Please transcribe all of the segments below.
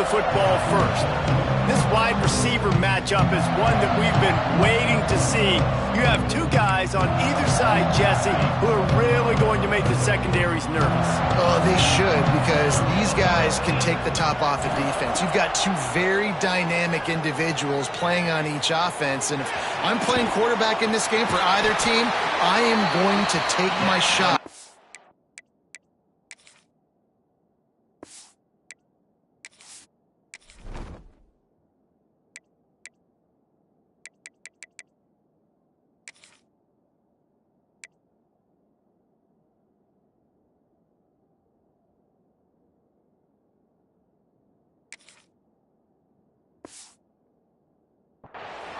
the football first. This wide receiver matchup is one that we've been waiting to see. You have two guys on either side, Jesse, who are really going to make the secondaries nervous. Oh, they should, because these guys can take the top off the defense. You've got two very dynamic individuals playing on each offense, and if I'm playing quarterback in this game for either team, I am going to take my shot.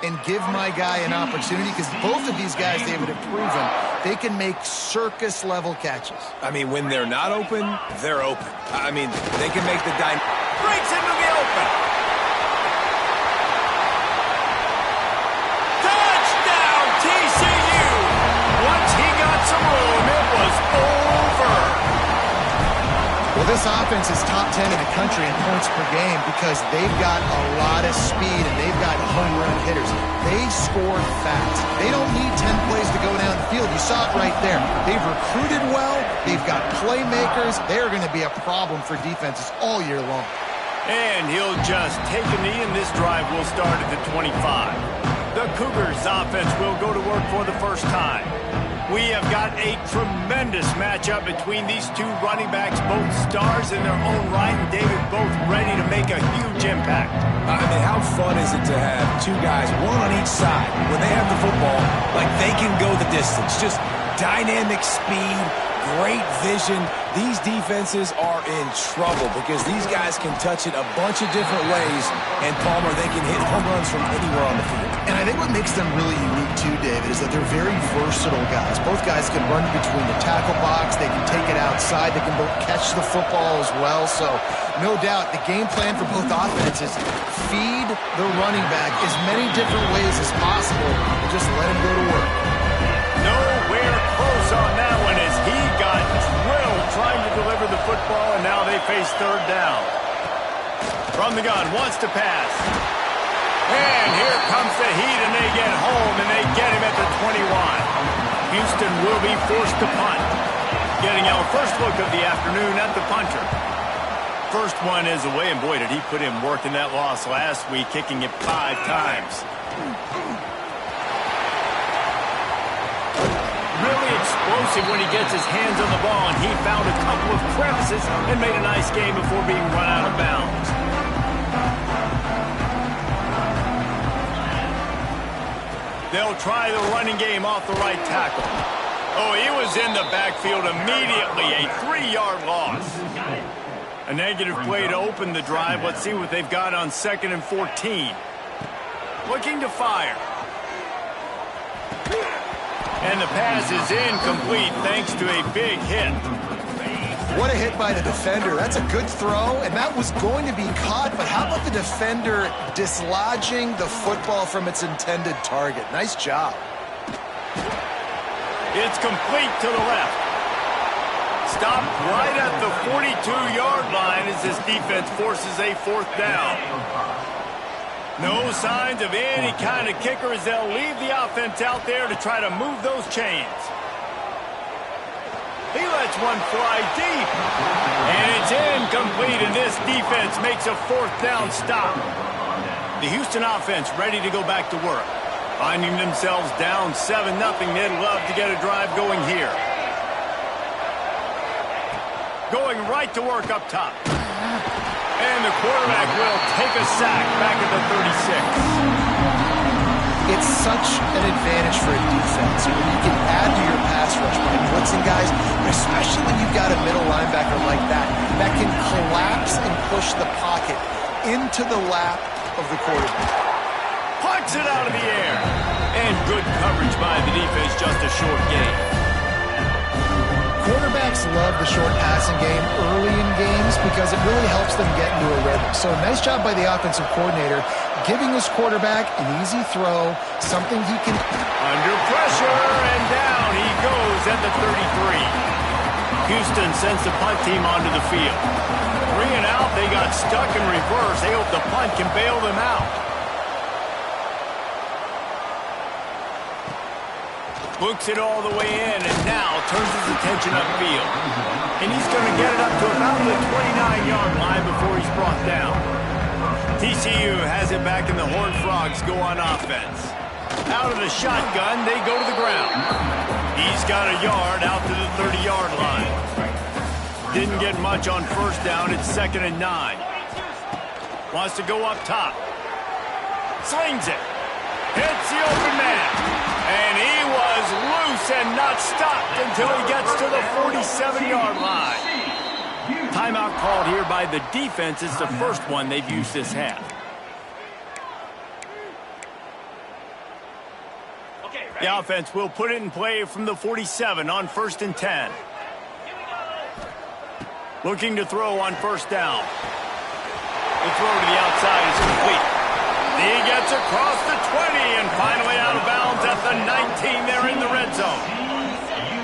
And give my guy an opportunity, because both of these guys, David, have proven they can make circus-level catches. I mean, when they're not open, they're open. I mean, they can make the breaks into the open. Touchdown, TCU! Once he got some room, it was over. Well, this offense is top 10 in the country in points per game because they've got a lot of speed and they've got home run hitters. They score fast. They don't need 10 plays to go down the field. You saw it right there. They've recruited well. They've got playmakers. They're going to be a problem for defenses all year long. And he'll just take a knee, and this drive will start at the 25. The Cougars offense will go to work for the first time. We have got a tremendous matchup between these two running backs, both stars in their own right, and David, both ready to make a huge impact. I mean, how fun is it to have two guys, one on each side, when they have the football, like they can go the distance. Just dynamic speed, great vision. These defenses are in trouble because these guys can touch it a bunch of different ways, and Palmer, they can hit home runs from anywhere on the field. And I think what makes them really unique too, David, is that they're very versatile guys. Both guys can run between the tackle box. They can take it outside. They can both catch the football as well. So, no doubt, the game plan for both offenses, feed the running back as many different ways as possible and just let him go to work. Nowhere close on that one as he got drilled trying to deliver the football, and now they face third down. From the gun, wants to pass. And here comes the heat, and they get home, and they get him at the 21. Houston will be forced to punt. Getting our first look of the afternoon at the punter. First one is away, and boy, did he put in work in that loss last week, kicking it 5 times. Really explosive when he gets his hands on the ball, and he found a couple of crevices and made a nice game before being run out of bounds. They'll try the running game off the right tackle. Oh, he was in the backfield immediately, a 3-yard loss. A negative play to open the drive. Let's see what they've got on 2nd and 14. Looking to fire. And the pass is incomplete thanks to a big hit. What a hit by the defender. That's a good throw, and that was going to be caught, but how about the defender dislodging the football from its intended target? Nice job. It's complete to the left. Stopped right at the 42-yard line as this defense forces a 4th down. No signs of any kind of kicker as they'll leave the offense out there to try to move those chains. He lets one fly deep. And it's incomplete, and this defense makes a 4th down stop. The Houston offense ready to go back to work. Finding themselves down 7-0, they'd love to get a drive going here. Going right to work up top. And the quarterback will take a sack back at the 36. It's such an advantage for a defense when you can add to your pass rush by blitzing guys, but especially when you've got a middle linebacker like that can collapse and push the pocket into the lap of the quarterback. Punts it out of the air. And good coverage by the defense, just a short gain. Quarterbacks love the short passing game early in games because it really helps them get into a rhythm. So nice job by the offensive coordinator giving his quarterback an easy throw, something he can... Under pressure, and down he goes at the 33. Houston sends the punt team onto the field. 3 and out. They got stuck in reverse. They hope the punt can bail them out. Books it all the way in and now turns his attention upfield. And he's going to get it up to about the 29-yard line before he's brought down. TCU has it back, and the Horned Frogs go on offense. Out of the shotgun, they go to the ground. He's got a yard out to the 30-yard line. Didn't get much on first down. It's 2nd and 9. Wants to go up top. Slings it. Hits the open man. And he was loose and not stopped until he gets to the 47-yard line. Timeout called here by the defense. It's the first one they've used this half. The offense will put it in play from the 47 on 1st and 10. Looking to throw on first down. The throw to the outside is complete. He gets across the 20 and finally out of bounds at the 19 there in the red zone.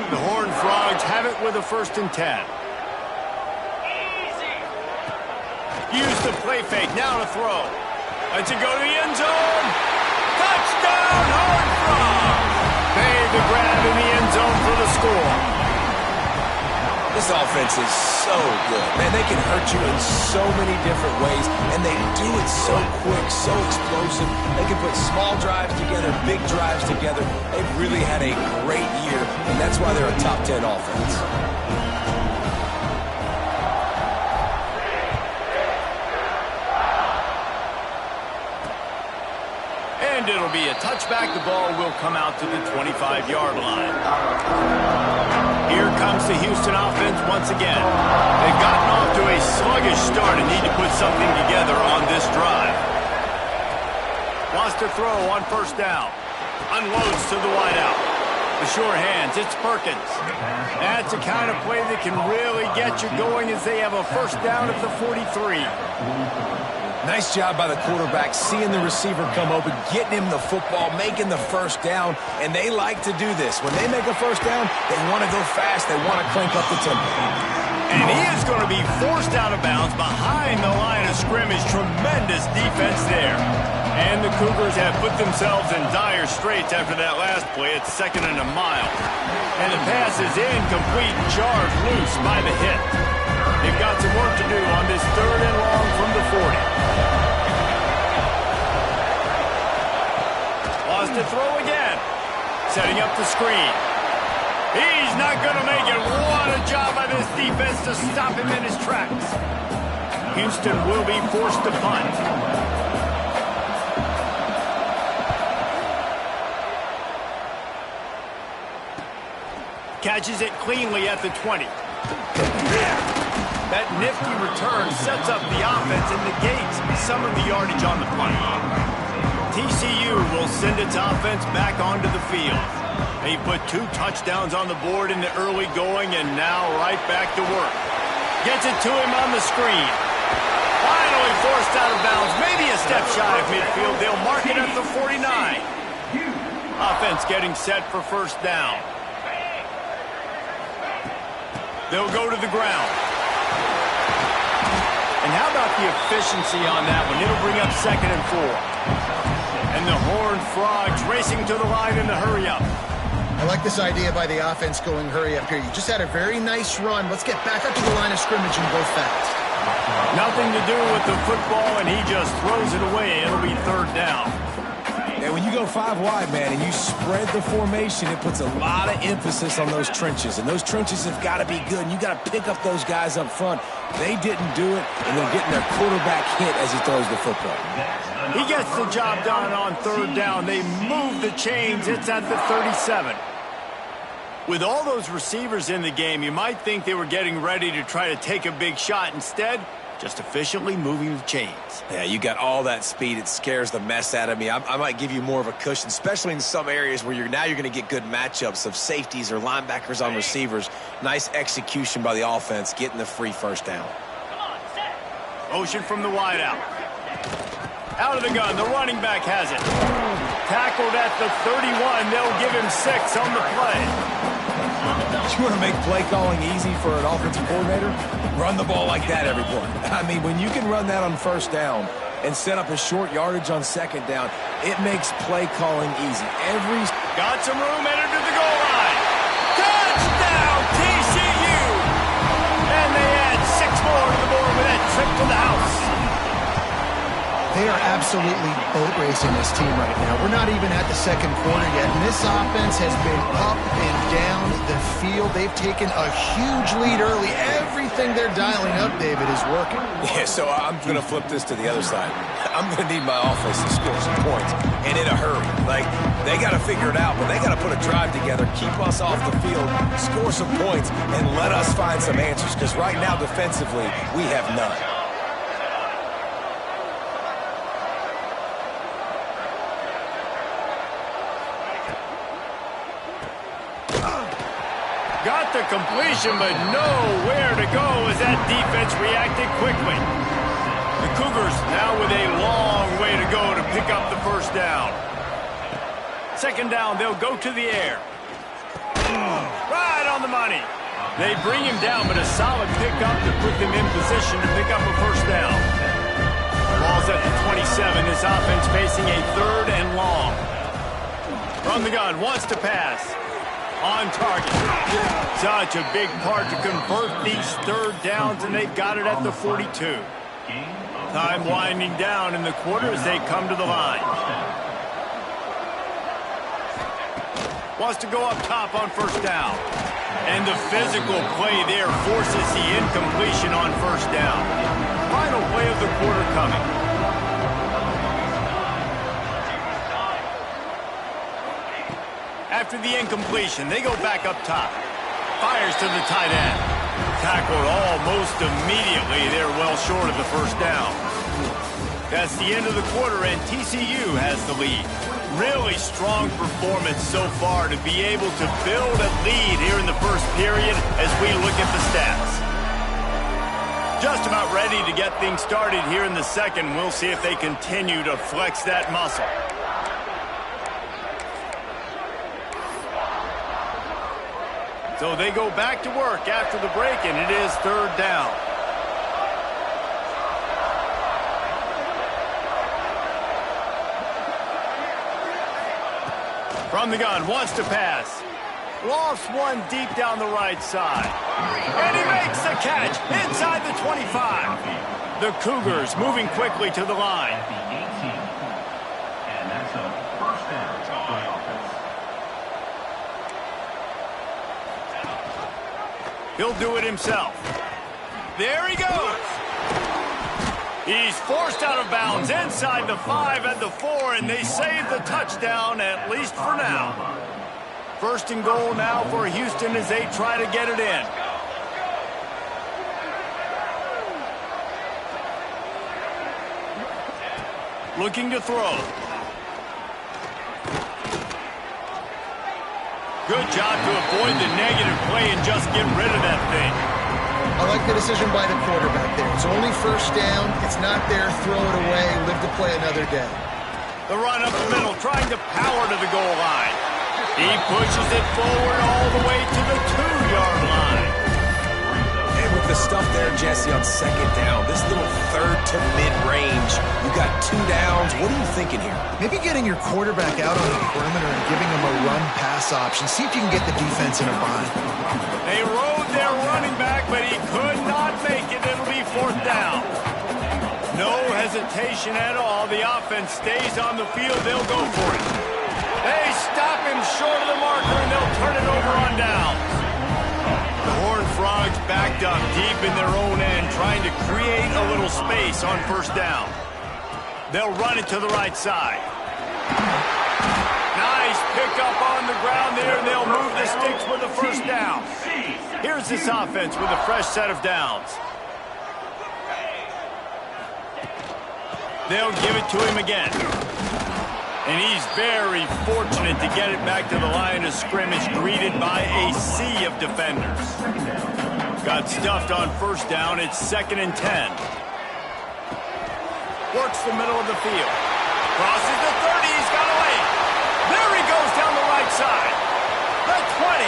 The Horned Frogs have it with a 1st and 10. Use the play fake, now to throw. Lets it go to the end zone. Touchdown, Horned Frogs! Made the grab in the end zone for the score. This offense is so good. Man, they can hurt you in so many different ways, and they do it so quick, so explosive. They can put small drives together, big drives together. They've really had a great year, and that's why they're a top 10 offense. And it'll be a touchback. The ball will come out to the 25-yard line. Here comes the Houston offense once again. They've gotten off to a sluggish start and need to put something together on this drive. Wants to throw on first down. Unloads to the wideout. The sure hands, it's Perkins. That's the kind of play that can really get you going as they have a first down at the 43. Nice job by the quarterback, seeing the receiver come open, getting him the football, making the first down, and they like to do this. When they make a first down, they want to go fast. They want to crank up the tempo. And he is going to be forced out of bounds behind the line of scrimmage. Tremendous defense there. And the Cougars have put themselves in dire straits after that last play. It's 2nd and a mile. And the pass is incomplete, charged loose by the hit. They've got some work to do on this 3rd and long from the 40. Wants to throw again. Setting up the screen. He's not going to make it. What a job by this defense to stop him in his tracks. Houston will be forced to punt. Catches it cleanly at the 20. That nifty return sets up the offense and negates some of the yardage on the punt. TCU will send its offense back onto the field. They put 2 touchdowns on the board in the early going and now right back to work. Gets it to him on the screen. Finally forced out of bounds, maybe a step shy of midfield. They'll mark it at the 49. Offense getting set for first down. They'll go to the ground. And how about the efficiency on that one? It'll bring up 2nd and 4. And the Horned Frogs racing to the line in the hurry-up. I like this idea by the offense going hurry up here. You just had a very nice run. Let's get back up to the line of scrimmage and go fast. Nothing to do with the football, and he just throws it away. It'll be 3rd down. And when you go 5 wide, man, and you spread the formation, it puts a lot of emphasis on those trenches. And those trenches have got to be good. And you got to pick up those guys up front. They didn't do it, and they're getting their quarterback hit as he throws the football. He gets the job done on 3rd down. They move the chains. It's at the 37. With all those receivers in the game, you might think they were getting ready to try to take a big shot. Instead, just efficiently moving the chains. Yeah, you got all that speed. It scares the mess out of me. I might give you more of a cushion, especially in some areas where you're going to get good matchups of safeties or linebackers on receivers. Nice execution by the offense, getting the free first down. Motion from the wideout. Out of the gun, the running back has it. Tackled at the 31. They'll give him 6 on the play. You want to make play calling easy for an offensive coordinator? Run the ball like that every play. I mean, when you can run that on first down and set up a short yardage on second down, it makes play calling easy. Got some room, entered to the goal line. Touchdown, TCU! And they add 6 more to the board with that trip to the house. They are absolutely boat racing this team right now. We're not even at the second quarter yet, and this offense has been up and down the field. They've taken a huge lead early. Everything they're dialing up, David, is working. Yeah, so I'm going to flip this to the other side. I'm going to need my offense to score some points, and in a hurry. Like, they got to figure it out, but they got to put a drive together, keep us off the field, score some points, and let us find some answers, because right now, defensively, we have none. Got the completion, but nowhere to go as that defense reacted quickly. The Cougars now with a long way to go to pick up the first down. Second down, they'll go to the air. Right on the money. They bring him down, but a solid pickup to put them in position to pick up a first down. Ball's at the 27. This offense facing a 3rd and long. From the gun, wants to pass. On target. Such a big part to convert these 3rd downs, and they've got it at the 42. Time winding down in the quarter as they come to the line. Wants to go up top on first down. And the physical play there forces the incompletion on first down. Final play of the quarter coming. After the incompletion, they go back up top. Fires to the tight end. Tackled almost immediately. They're well short of the first down. That's the end of the quarter, and TCU has the lead. Really strong performance so far to be able to build a lead here in the first period as we look at the stats. Just about ready to get things started here in the second. We'll see if they continue to flex that muscle. So they go back to work after the break, and it is 3rd down. From the gun, wants to pass. Lost one deep down the right side. And he makes the catch inside the 25. The Cougars moving quickly to the line. He'll do it himself. There he goes. He's forced out of bounds inside the 5 and the 4, and they save the touchdown, at least for now. 1st and goal now for Houston as they try to get it in. Looking to throw. Good job to avoid the negative play and just get rid of that thing. I like the decision by the quarterback there. It's only first down. It's not there. Throw it away. Live to play another day. The run up the middle, trying to power to the goal line. He pushes it forward all the way to the 2-yard line. And with the stuff there, Jesse, on second down, this little 3rd to mid-range, you got 2 downs. What are you thinking here? Maybe getting your quarterback out on the perimeter and giving him a run-pass option. See if you can get the defense in a bind. They rode their running back, but he could not make it. It'll be 4th down. No hesitation at all. The offense stays on the field. They'll go for it. They stop him short of the marker, and they'll turn it over on downs. The Horned Frogs backed up deep in their own end, trying to create a little space on first down. They'll run it to the right side. Nice pickup on the ground there, and they'll move the sticks with the first down. Here's this offense with a fresh set of downs. They'll give it to him again. And he's very fortunate to get it back to the line of scrimmage, greeted by a sea of defenders. Got stuffed on first down. It's 2nd and 10. Works the middle of the field. Crosses the 30. He's got away. There he goes down the right side. The 20.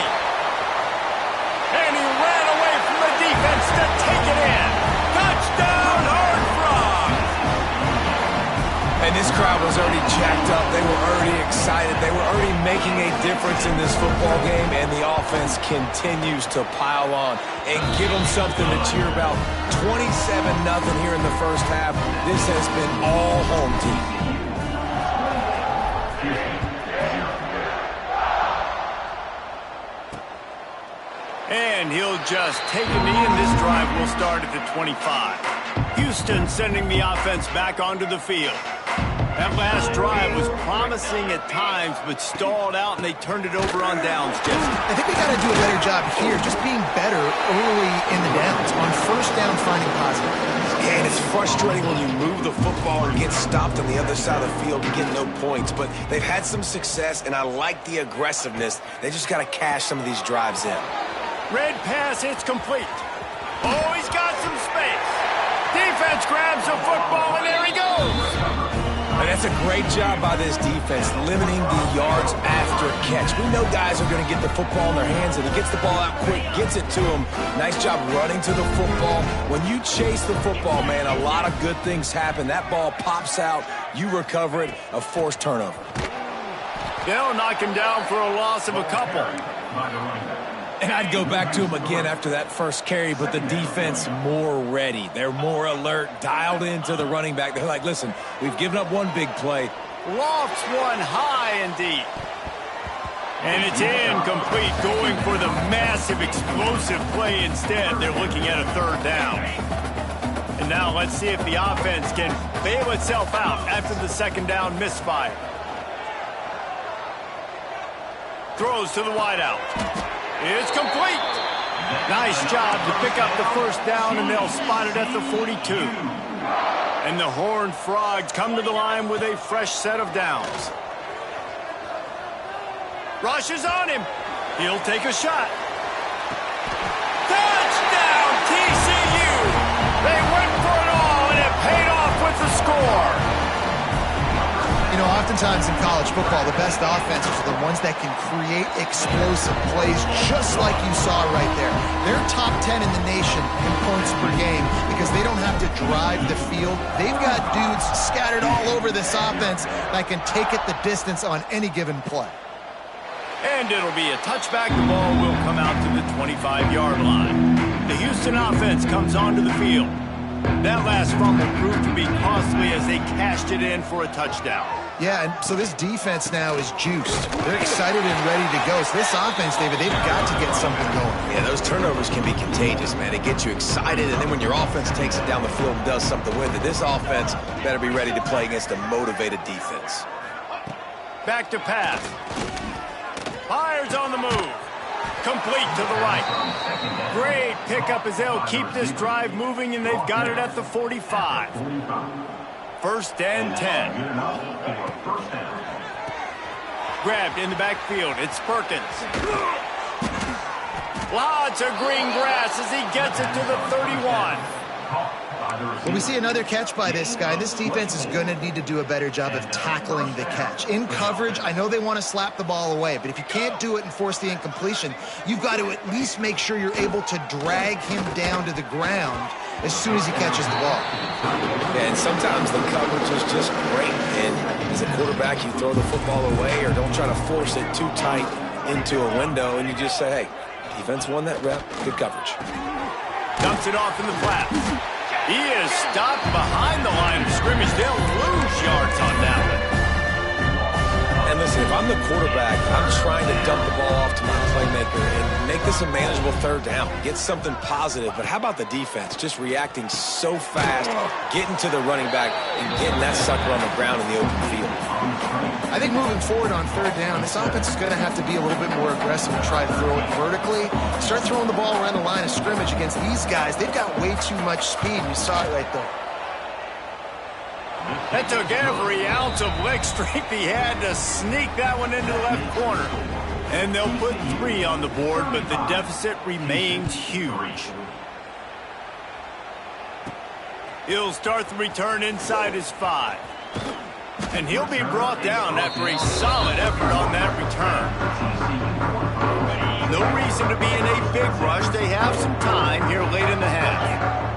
And this crowd was already jacked up. They were already excited. They were already making a difference in this football game, and the offense continues to pile on and give them something to cheer about. 27-0 here in the first half. This has been all home team. And he'll just take a knee, and this drive will start at the 25. Houston sending the offense back onto the field. That last drive was promising at times, but stalled out, and they turned it over on downs, Jesse. I think we got to do a better job here, just being better early in the downs. On first down, finding positive. And it's frustrating when you move the football and get stopped on the other side of the field and get no points. But they've had some success, and I like the aggressiveness. They just got to cash some of these drives in. Red pass, it's complete. Oh, he's got some space. Defense grabs the football, and there he goes. And that's a great job by this defense, limiting the yards after catch. We know guys are going to get the football in their hands, and he gets the ball out quick, gets it to him. Nice job running to the football. When you chase the football, man, a lot of good things happen. That ball pops out, you recover it, a forced turnover. They'll knock him down for a loss of a couple. And I'd go back to him again after that first carry, but the defense more ready. They're more alert, dialed into the running back. They're like, listen, we've given up one big play. Lofts one high and deep. And it's incomplete, going for the massive explosive play instead. They're looking at a third down. And now let's see if the offense can bail itself out after the second down misfire. Throws to the wideout. It's complete. Nice job to pick up the first down, and they'll spot it at the 42. And the Horned Frogs come to the line with a fresh set of downs. Rush is on him. He'll take a shot. Touchdown, TCU! They went for it all, and it paid off with the score. You know, oftentimes in college football, the best offenses are the ones that can create explosive plays, just like you saw right there. They're top 10 in the nation in points per game because they don't have to drive the field. They've got dudes scattered all over this offense that can take it the distance on any given play. And it'll be a touchback. The ball will come out to the 25-yard line. The Houston offense comes onto the field. That last fumble proved to be costly as they cashed it in for a touchdown. Yeah, and so this defense now is juiced. They're excited and ready to go. So this offense, David, they've got to get something going. Yeah, those turnovers can be contagious, man. It gets you excited, and then when your offense takes it down the field and does something with it, this offense better be ready to play against a motivated defense. Back to pass. Fires on the move. Complete to the right. Great pickup as they'll keep this drive moving, and they've got it at the 45. First and 10. Grabbed in the backfield. It's Perkins. Lots of green grass as he gets it to the 31. When we see another catch by this guy, this defense is going to need to do a better job of tackling the catch. In coverage, I know they want to slap the ball away, but if you can't do it and force the incompletion, you've got to at least make sure you're able to drag him down to the ground as soon as he catches the ball. Yeah, and sometimes the coverage is just great. And as a quarterback, you throw the football away or don't try to force it too tight into a window, and you just say, hey, defense won that rep, good coverage. Dumps it off in the flat. He is stopped behind the line of scrimmage. They'll lose yards on that one. And listen, if I'm the quarterback, I'm trying to dump the ball off to my playmaker and make this a manageable third down. Get something positive. But how about the defense? Just reacting so fast, getting to the running back, and getting that sucker on the ground in the open field. I think moving forward on third down, this offense is going to have to be a little bit more aggressive and try to throw it vertically. Start throwing the ball around the line of scrimmage against these guys. They've got way too much speed. You saw it right there. That took every ounce of leg strength he had to sneak that one into the left corner. And they'll put 3 on the board, but the deficit remains huge. He'll start the return inside his 5. And he'll be brought down after a solid effort on that return. No reason to be in a big rush. They have some time here late in the half.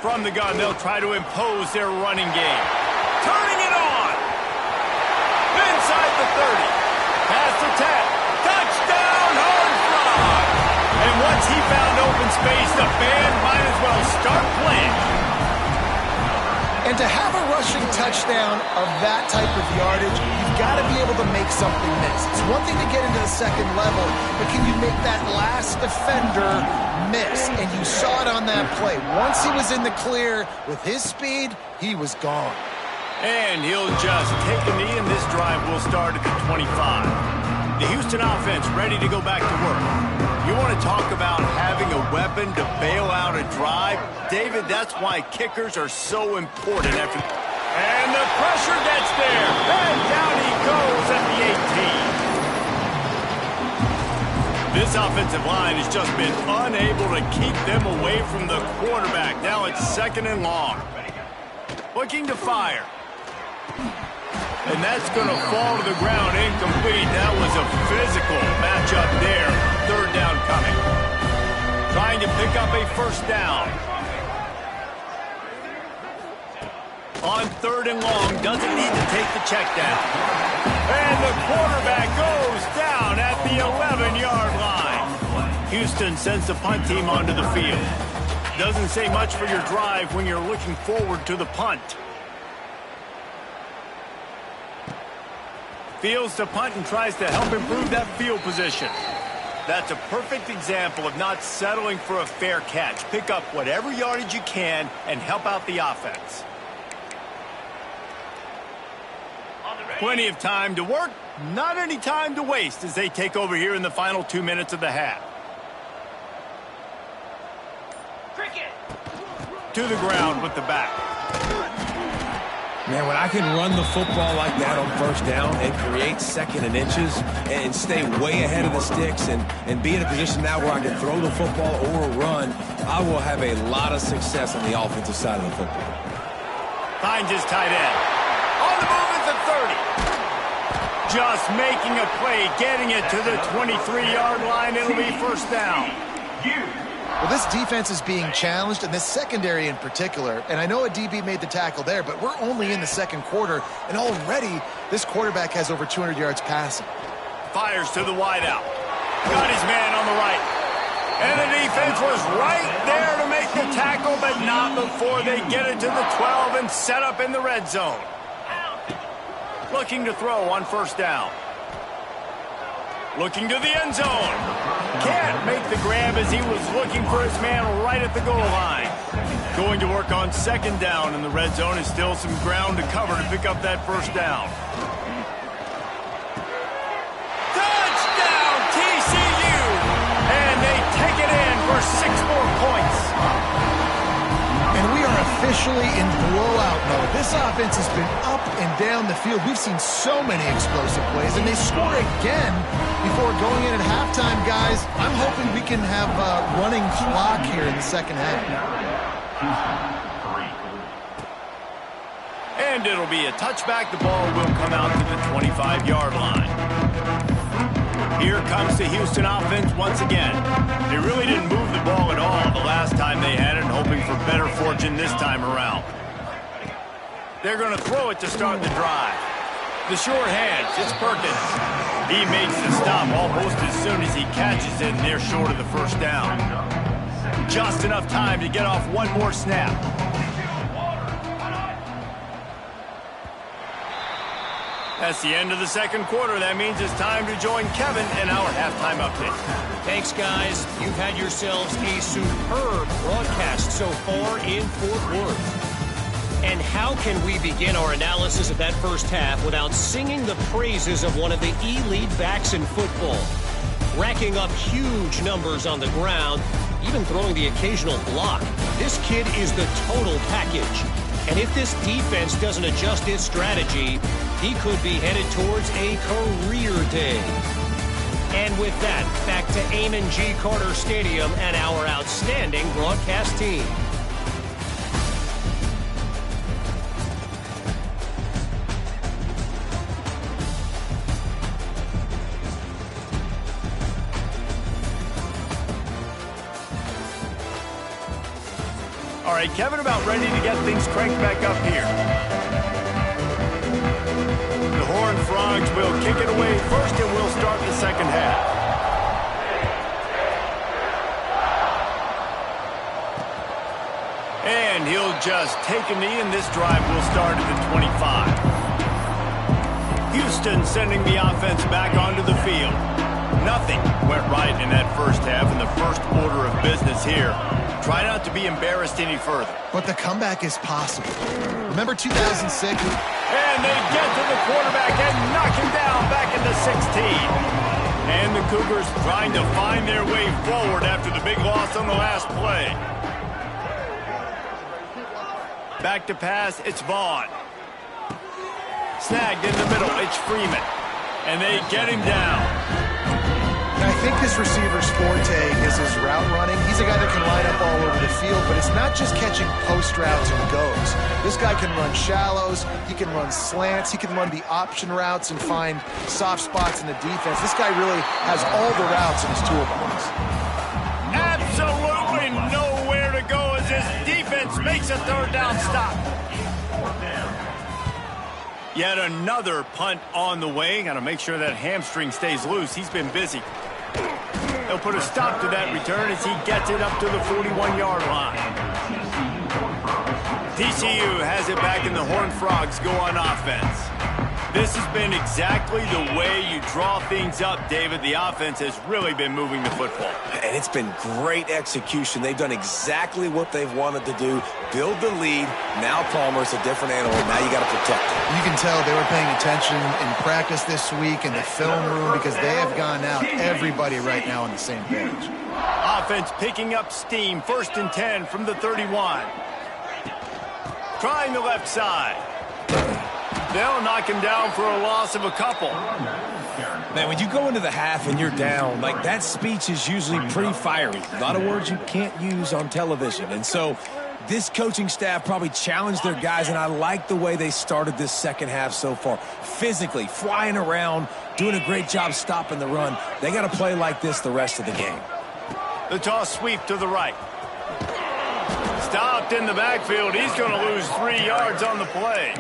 From the gun, they'll try to impose their running game. Turning it on. Inside the 30. Past the 10. Touchdown, Horned Frog. And once he found open space, the band might as well start playing. And to have a rushing touchdown of that type of yardage, you've got to be able to make something miss. It's one thing to get into the second level, but can you make that last defender miss? And you saw it on that play. Once he was in the clear with his speed, he was gone. And he'll just take a knee, and this drive will start at the 25. The Houston offense ready to go back to work. You want to talk about having a weapon to bail out a drive? David, that's why kickers are so important after... And the pressure gets there. And down he goes at the 18. This offensive line has just been unable to keep them away from the quarterback. Now it's 2nd and long. Looking to fire. And that's going to fall to the ground incomplete. That was a physical matchup there. 3rd down coming. Trying to pick up a 1st down. On 3rd and long, doesn't need to take the check down. And the quarterback goes down at the 11-yard line. Houston sends the punt team onto the field. Doesn't say much for your drive when you're looking forward to the punt. Fields to punt and tries to help improve that field position. That's a perfect example of not settling for a fair catch. Pick up whatever yardage you can and help out the offense. Plenty of time to work, not any time to waste as they take over here in the final 2 minutes of the half. To the ground with the back. Man, when I can run the football like that on 1st down and create 2nd and inches and stay way ahead of the sticks and be in a position now where I can throw the football or run, I will have a lot of success on the offensive side of the football. Finds his tight end. On the move at the 30. Just making a play, getting it to the 23-yard line. It'll be 1st down. Well, this defense is being challenged, and this secondary in particular. And I know a DB made the tackle there, but we're only in the 2nd quarter, and already this quarterback has over 200 yards passing. Fires to the wideout. Got his man on the right. And the defense was right there to make the tackle, but not before they get it to the 12 and set up in the red zone. Looking to throw on 1st down. Looking to the end zone. Can't make the grab as he was looking for his man right at the goal line. Going to work on 2nd down in the red zone is still some ground to cover to pick up that 1st down. Touchdown TCU! And they take it in for 6 more points. And we are officially in blowout mode. This offense has been up and down the field. We've seen so many explosive plays, and they score again before going in at halftime, guys. I'm hoping we can have a running clock here in the 2nd half. And it'll be a touchback. The ball will come out to the 25-yard line. Here comes the Houston offense once again. They really didn't move the ball at all the last time they had it, hoping for better fortune this time around. They're going to throw it to start the drive. The short hands, it's Perkins. He makes the stop almost as soon as he catches it, and they're short of the 1st down. Just enough time to get off one more snap. That's the end of the 2nd quarter. That means it's time to join Kevin in our halftime update. Thanks, guys. You've had yourselves a superb broadcast so far in Fort Worth. And how can we begin our analysis of that 1st half without singing the praises of one of the elite backs in football? Racking up huge numbers on the ground, even throwing the occasional block. This kid is the total package. And if this defense doesn't adjust its strategy, he could be headed towards a career day. And with that, back to Amon G. Carter Stadium and our outstanding broadcast team. All right, Kevin, about ready to get things cranked back up here. The Horned Frogs will kick it away first, and we'll start the second half. And he'll just take a knee, and this drive will start at the 25. Houston sending the offense back onto the field. Nothing went right in that first half in the first order of business here. Try not to be embarrassed any further. But the comeback is possible. Remember 2006? And they get to the quarterback and knock him down back into 16. And the Cougars trying to find their way forward after the big loss on the last play. Back to pass, it's Vaughn. Snagged in the middle, it's Freeman. And they get him down. And I think this receiver's forte is his route running. He's a guy that can line up all over the field, but it's not just catching post routes and goes. This guy can run shallows, he can run slants, he can run the option routes and find soft spots in the defense. This guy really has all the routes in his toolbox. Absolutely nowhere to go as his defense makes a third down stop. Yet another punt on the way. Got to make sure that hamstring stays loose. He's been busy. They'll put a stop to that return as he gets it up to the 41-yard line. TCU has it back, and the Horned Frogs go on offense. This has been exactly the way you draw things up, David. The offense has really been moving the football. And it's been great execution. They've done exactly what they've wanted to do. Build the lead. Now Palmer's a different animal. Now you got to protect him. You can tell they were paying attention in practice this week in the film room because they have gone out, everybody right now on the same page. Offense picking up steam. 1st and 10 from the 31. Trying the left side. They'll knock him down for a loss of a couple. Man, when you go into the half and you're down, like that speech is usually pretty fiery. A lot of words you can't use on television. And so this coaching staff probably challenged their guys, and I like the way they started this second half so far. Physically, flying around, doing a great job stopping the run. They got to play like this the rest of the game. The toss sweep to the right. Stopped in the backfield. He's going to lose 3 yards on the play.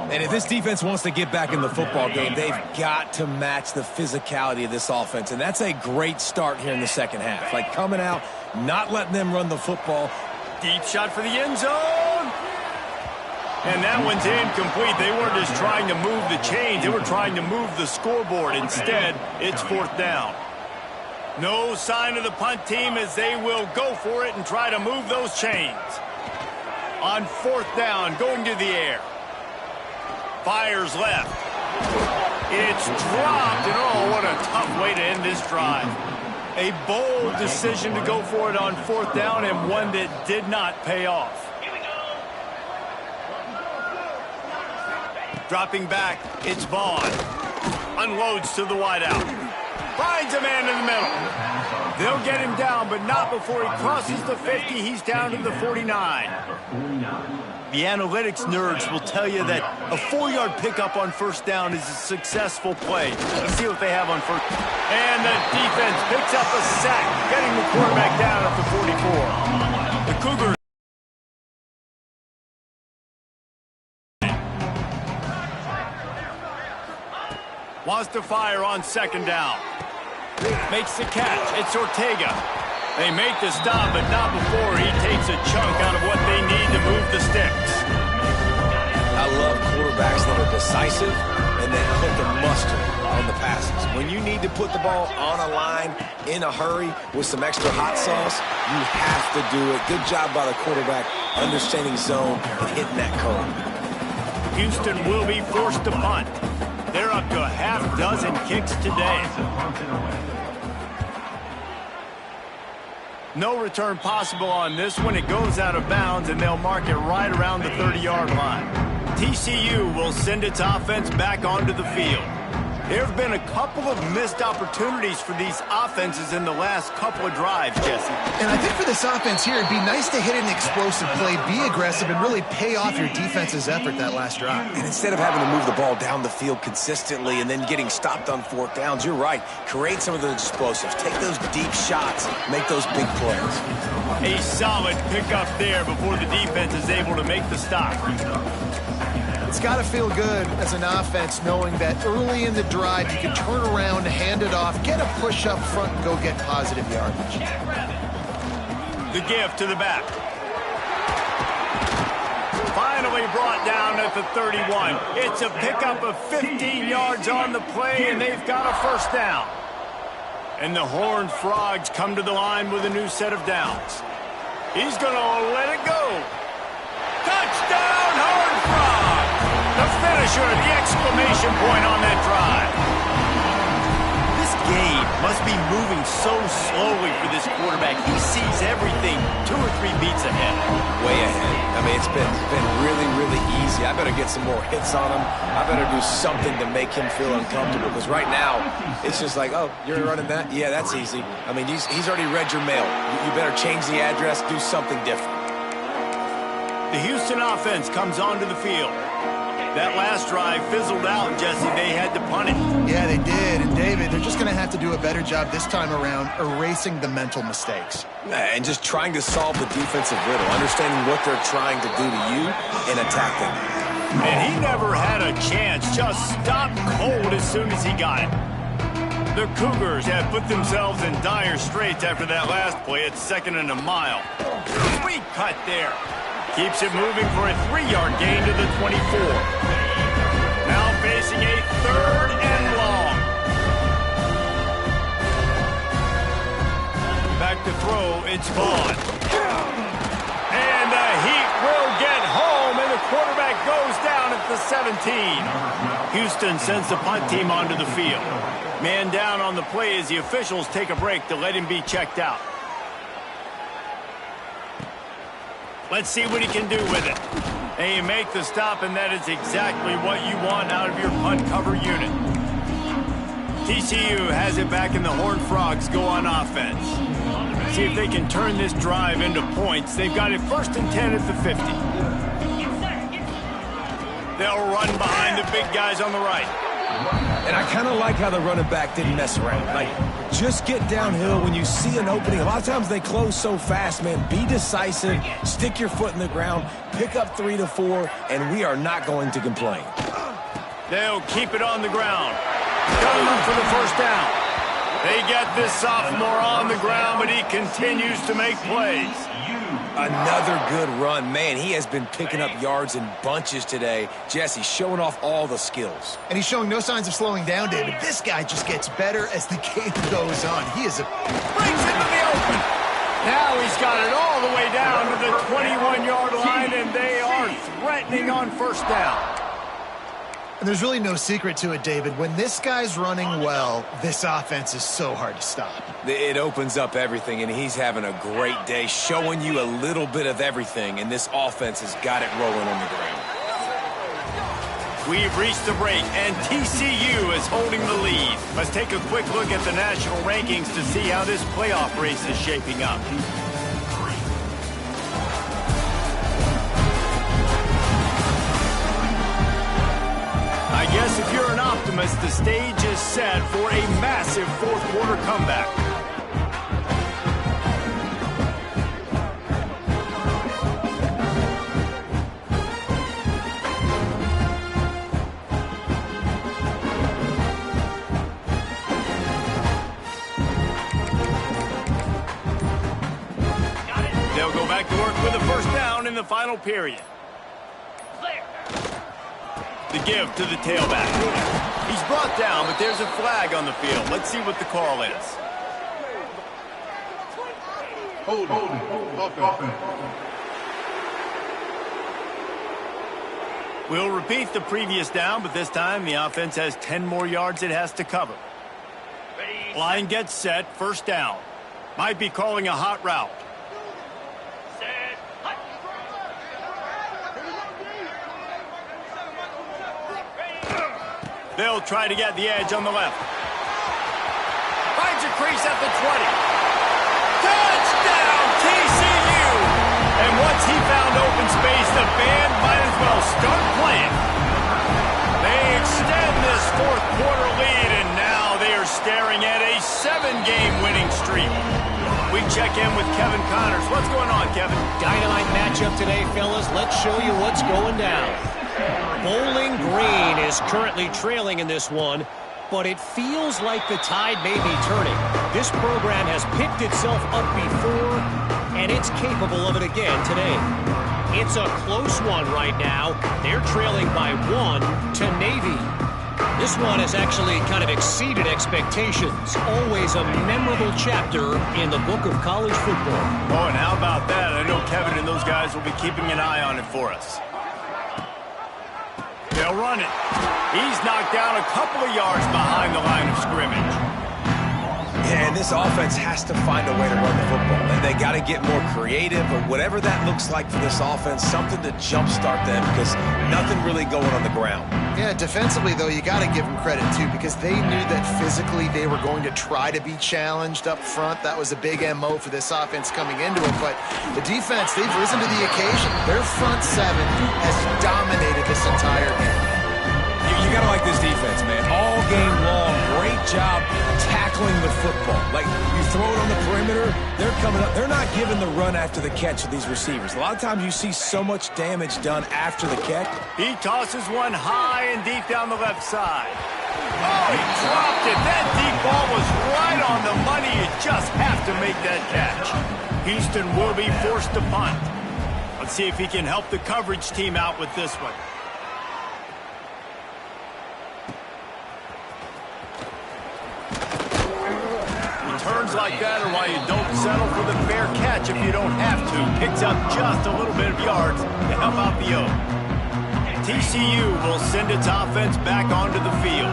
And if this defense wants to get back in the football game, they've got to match the physicality of this offense. And that's a great start here in the second half. Like coming out, not letting them run the football. Deep shot for the end zone. And that one's incomplete. They weren't just trying to move the chains. They were trying to move the scoreboard. Instead, it's 4th down. No sign of the punt team as they will go for it and try to move those chains. On 4th down, going to the air. Fires left. It's dropped, and oh, what a tough way to end this drive. A bold decision to go for it on 4th down, and one that did not pay off. Dropping back, it's Vaughn. Unloads to the wideout. Finds a man in the middle. They'll get him down, but not before he crosses the 50. He's down to the 49. The analytics nerds will tell you that a 4-yard pickup on 1st down is a successful play. Let's see what they have on 1st. And the defense picks up a sack, getting the quarterback down at the 44. The Cougars wants to fire on 2nd down. Makes the catch. It's Ortega. They make the stop, but not before he takes a chunk out of what they need to move the sticks. I love quarterbacks that are decisive and that put the mustard on the passes. When you need to put the ball on a line in a hurry with some extra hot sauce, you have to do it. Good job by the quarterback understanding zone and hitting that cone. Houston will be forced to punt. They're up to a half-dozen kicks today. No return possible on this one. It goes out of bounds, and they'll mark it right around the 30-yard line. TCU will send its offense back onto the field. There have been a couple of missed opportunities for these offenses in the last couple of drives, Jesse. And I think for this offense here, it'd be nice to hit an explosive play, be aggressive, and really pay off your defense's effort that last drive. And instead of having to move the ball down the field consistently and then getting stopped on fourth downs, you're right. Create some of those explosives. Take those deep shots. Make those big plays. A solid pickup there before the defense is able to make the stop. It's got to feel good as an offense knowing that early in the drive you can turn around, hand it off, get a push up front, and go get positive yardage. The give to the back. Finally brought down at the 31. It's a pickup of 15 yards on the play, and they've got a first down. And the Horned Frogs come to the line with a new set of downs. He's going to let it go. Touchdown, Horned Frogs! The finisher, the exclamation point on that drive. This game must be moving so slowly for this quarterback. He sees everything 2 or 3 beats ahead. Way ahead. I mean, it's been really, really easy. I better get some more hits on him. I better do something to make him feel uncomfortable, because right now, it's just like, oh, you're running that? Yeah, that's easy. I mean, he's already read your mail. You better change the address, do something different. The Houston offense comes onto the field. That last drive fizzled out, Jesse. They had to punt it. Yeah, they did. And, David, they're just going to have to do a better job this time around erasing the mental mistakes. And just trying to solve the defensive riddle, understanding what they're trying to do to you and attacking. And he never had a chance. Just stopped cold as soon as he got it. The Cougars have put themselves in dire straits after that last play. It's 2nd and a mile. Sweet cut there. Keeps it moving for a 3-yard gain to the 24. Now facing a 3rd and long. Back to throw, it's Vaughn. And the Heat will get home, and the quarterback goes down at the 17. Houston sends the punt team onto the field. Man down on the play as the officials take a break to let him be checked out. Let's see what he can do with it. And you make the stop, and that is exactly what you want out of your punt cover unit. TCU has it back, and the Horned Frogs go on offense. See if they can turn this drive into points. They've got it 1st and 10 at the 50. They'll run behind the big guys on the right. And I kind of like how the running back didn't mess around. Like, just get downhill when you see an opening. A lot of times they close so fast, man. Be decisive, stick your foot in the ground, pick up 3 to 4, and we are not going to complain. They'll keep it on the ground. Got enough for the first down. They get this sophomore on the ground, but he continues to make plays. Another good run. Man, he has been picking up yards in bunches today. Jesse showing off all the skills. And he's showing no signs of slowing down, David. This guy just gets better as the game goes on. He is brings into the open. Now he's got it all the way down to the 21-yard line, and they are threatening on first down. And there's really no secret to it, David. When this guy's running well, this offense is so hard to stop. It opens up everything, and he's having a great day, showing you a little bit of everything, and this offense has got it rolling on the ground. We've reached the break, and TCU is holding the lead. Let's take a quick look at the national rankings to see how this playoff race is shaping up. I guess if you're an optimist, the stage is set for a massive fourth-quarter comeback. They'll go back to work with a first down in the final period. The give to the tailback. He's brought down, but there's a flag on the field. Let's see what the call is. Hold. We'll repeat the previous down, but this time the offense has 10 more yards it has to cover. Line gets set, first down. Might be calling a hot route. They'll try to get the edge on the left. Finds a crease at the 20. Touchdown, TCU! And once he found open space, the band might as well start playing. They extend this fourth quarter lead, and now they are staring at a 7-game winning streak. We check in with Kevin Connors. What's going on, Kevin? Dynamite matchup today, fellas. Let's show you what's going down. Bowling Green is currently trailing in this one, but it feels like the tide may be turning. This program has picked itself up before, and it's capable of it again today. It's a close one right now. They're trailing by 1 to Navy. This one has actually kind of exceeded expectations. Always a memorable chapter in the book of college football. Oh, and how about that? I know Kevin and those guys will be keeping an eye on it for us. They'll run it. He's knocked down a couple of yards behind the line of scrimmage. Yeah, and this offense has to find a way to run the football. And they got to get more creative, or whatever that looks like for this offense, something to jumpstart them, because nothing really going on the ground. Yeah, defensively, though, you got to give them credit, too, because they knew that physically they were going to try to be challenged up front. That was a big MO for this offense coming into it. But the defense, they've risen to the occasion. Their front seven has dominated this entire game. You got to like this defense, man. All game long, great job tackling the football. Like, you throw it on the perimeter, they're coming up. They're not giving the run after the catch of these receivers. A lot of times you see so much damage done after the catch. He tosses one high and deep down the left side. Oh, he dropped it. That deep ball was right on the money. You just have to make that catch. Houston will be forced to punt. Let's see if he can help the coverage team out with this one. Turns like that are why you don't settle for the fair catch if you don't have to. Picks up just a little bit of yards to help out the O. TCU will send its offense back onto the field.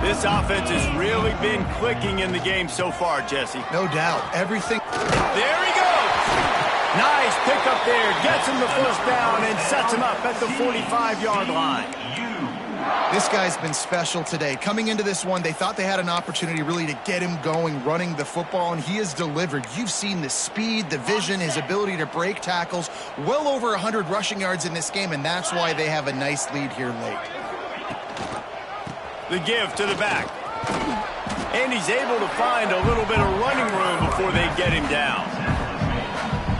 This offense has really been clicking in the game so far, Jesse. No doubt. Everything. There he goes. Nice pickup there. Gets him the first down and sets him up at the 45-yard line. This guy's been special today. Coming into this one, they thought they had an opportunity really to get him going, running the football, and he has delivered. You've seen the speed, the vision, his ability to break tackles. Well over 100 rushing yards in this game, and that's why they have a nice lead here late. The give to the back. And he's able to find a little bit of running room before they get him down.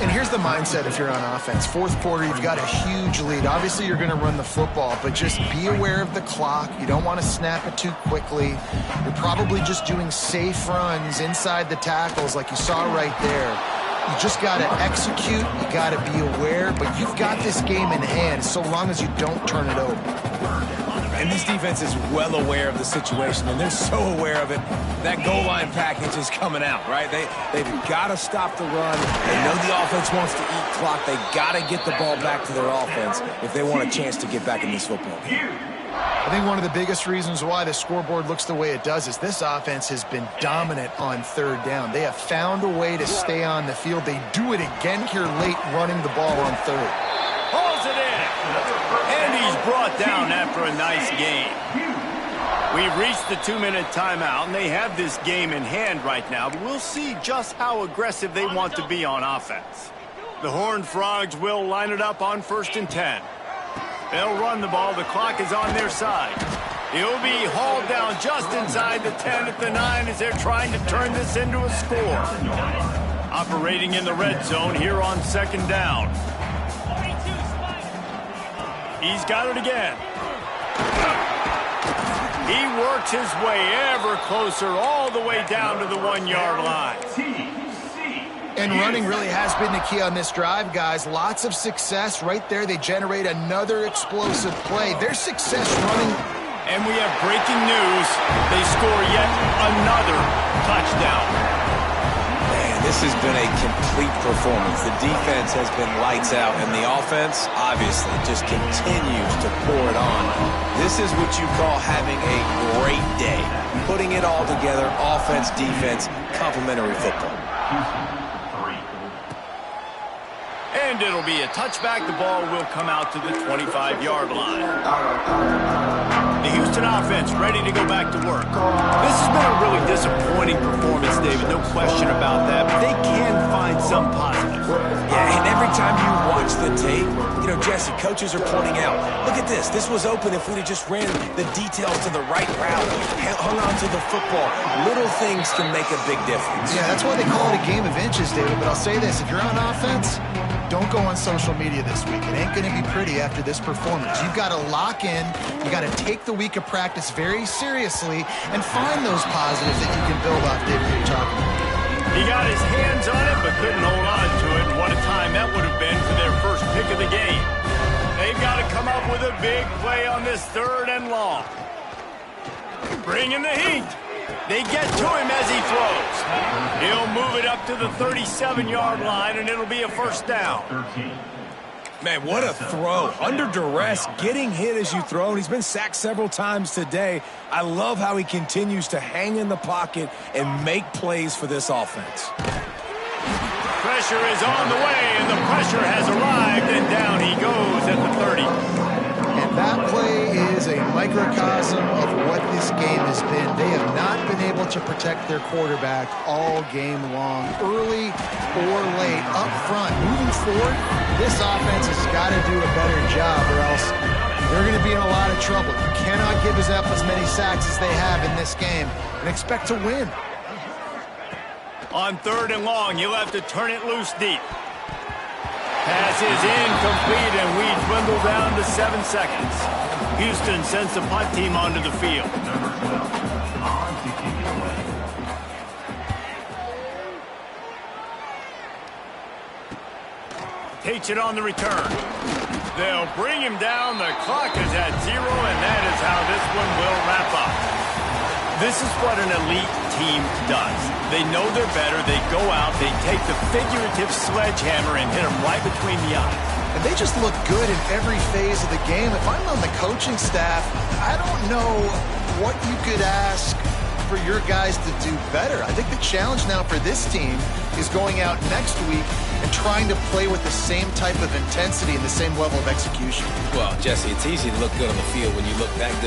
And here's the mindset if you're on offense. Fourth quarter, you've got a huge lead. Obviously, you're going to run the football, but just be aware of the clock. You don't want to snap it too quickly. You're probably just doing safe runs inside the tackles like you saw right there. You just got to execute. You got to be aware, but you've got this game in hand so long as you don't turn it over. And this defense is well aware of the situation, and they're so aware of it. That goal line package is coming out, right? They've got to stop the run. They know the offense wants to eat clock. They got to get the ball back to their offense if they want a chance to get back in this football game. I think one of the biggest reasons why the scoreboard looks the way it does is this offense has been dominant on third down. They have found a way to stay on the field. They do it again here late, running the ball on third. Pulls it in. And he's brought down after a nice game. We've reached the 2-minute timeout, and they have this game in hand right now, but we'll see just how aggressive they want to be on offense. The Horned Frogs will line it up on 1st and 10. They'll run the ball. The clock is on their side. He'll be hauled down just inside the 10 at the 9 as they're trying to turn this into a score. Operating in the red zone here on 2nd down. He's got it again. He works his way ever closer all the way down to the 1-yard line. And running really has been the key on this drive, guys. Lots of success right there. They generate another explosive play. Their success running. And we have breaking news. They score yet another touchdown. Man, this has been a complete performance. The defense has been lights out, and the offense, obviously, just continues to pour it on. This is what you call having a great day. Putting it all together, offense, defense, complementary football. And it'll be a touchback. The ball will come out to the 25-yard line. The Houston offense ready to go back to work. This has been a really disappointing performance, David. No question about that. But they can find some positives. Yeah, and every time you watch the tape, Jesse, coaches are pointing out, look at this. This was open if we'd have just ran the details to the right route, hung on to the football. Little things can make a big difference. Yeah, that's why they call it a game of inches, David. But I'll say this. If you're on offense, don't go on social media this week. It ain't going to be pretty after this performance. You've got to lock in. You got to take the week of practice very seriously and find those positives that you can build off, David, you're talking about. He got his hands on it, but couldn't hold on to it. And what a time that would have been for their first pick of the game. They've got to come up with a big play on this 3rd and long. Bring in the heat. They get to him as he throws. He'll move it up to the 37-yard line, and it'll be a first down. Man, what a throw. Under duress, getting hit as you throw. And he's been sacked several times today. I love how he continues to hang in the pocket and make plays for this offense. Pressure is on the way, and the pressure has arrived, and down he goes at the 30. And that play is a microcosm of what this game has been. They have not been able to protect their quarterback all game long, early or late, up front. Moving forward, this offense has got to do a better job, or else they're going to be in a lot of trouble. You cannot give us up as many sacks as they have in this game and expect to win. On 3rd and long, you'll have to turn it loose deep. Pass is incomplete, and we dwindle down to 7 seconds. Houston sends the punt team onto the field. Takes it on the return. They'll bring him down. The clock is at 0, and that is how this one will wrap up. This is what an elite team does. They know they're better. They go out. They take the figurative sledgehammer and hit them right between the eyes. And they just look good in every phase of the game. If I'm on the coaching staff, I don't know what you could ask for your guys to do better. I think the challenge now for this team is going out next week and trying to play with the same type of intensity and the same level of execution. Well, Jesse, it's easy to look good on the field when you look that good